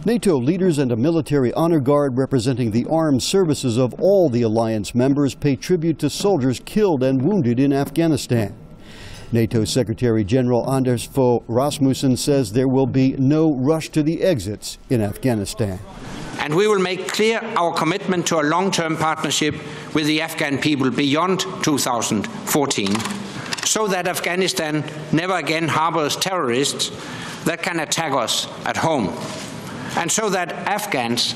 NATO leaders and a military honor guard representing the armed services of all the alliance members pay tribute to soldiers killed and wounded in Afghanistan. NATO Secretary General Anders Fogh Rasmussen says there will be no rush to the exits in Afghanistan. And we will make clear our commitment to a long-term partnership with the Afghan people beyond 2014, so that Afghanistan never again harbors terrorists that can attack us at home, and so that Afghans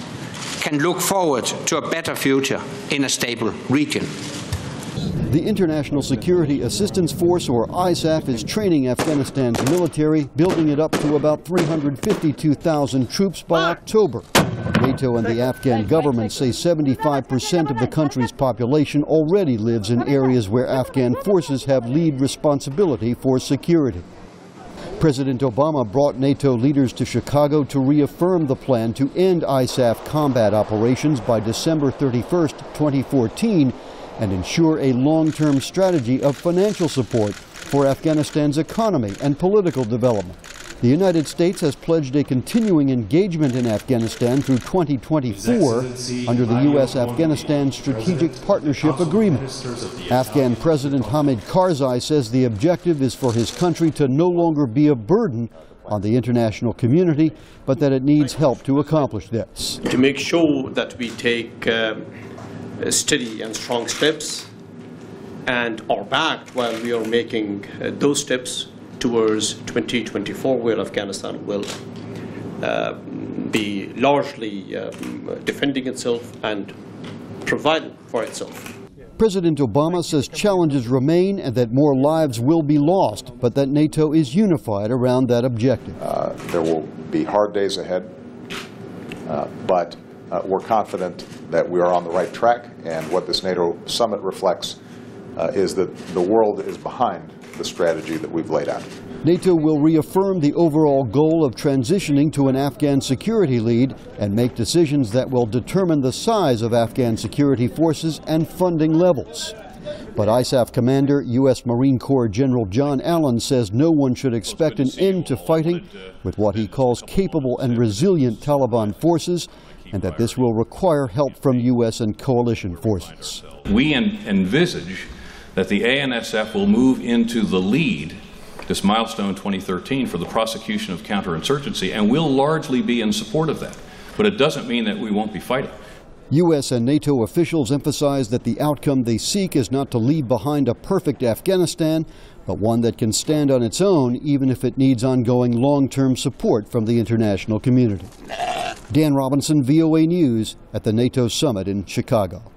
can look forward to a better future in a stable region. The International Security Assistance Force, or ISAF, is training Afghanistan's military, building it up to about 352,000 troops by October. NATO and the Afghan government say 75% of the country's population already lives in areas where Afghan forces have lead responsibility for security. President Obama brought NATO leaders to Chicago to reaffirm the plan to end ISAF combat operations by December 31st, 2014, and ensure a long-term strategy of financial support for Afghanistan's economy and political development. The United States has pledged a continuing engagement in Afghanistan through 2024 under the U.S.-Afghanistan Strategic Partnership Agreement. Afghan President Hamid Karzai says the objective is for his country to no longer be a burden on the international community, but that it needs help to accomplish this. To make sure that we take steady and strong steps and are backed while we are making those steps towards 2024, where Afghanistan will be largely defending itself and providing for itself. President Obama says challenges remain and that more lives will be lost, but that NATO is unified around that objective. There will be hard days ahead, but we're confident that we are on the right track, and what this NATO summit reflects is that the world is behind the strategy that we've laid out. NATO will reaffirm the overall goal of transitioning to an Afghan security lead and make decisions that will determine the size of Afghan security forces and funding levels. But ISAF commander, U.S. Marine Corps General John Allen says no one should expect an end to fighting with what he calls capable and resilient Taliban forces, and that this will require help from U.S. and coalition forces. We envisage that the ANSF will move into the lead, this milestone 2013, for the prosecution of counterinsurgency, and we'll largely be in support of that. But it doesn't mean that we won't be fighting. U.S. and NATO officials emphasize that the outcome they seek is not to leave behind a perfect Afghanistan, but one that can stand on its own, even if it needs ongoing long-term support from the international community. Dan Robinson, VOA News, at the NATO summit in Chicago.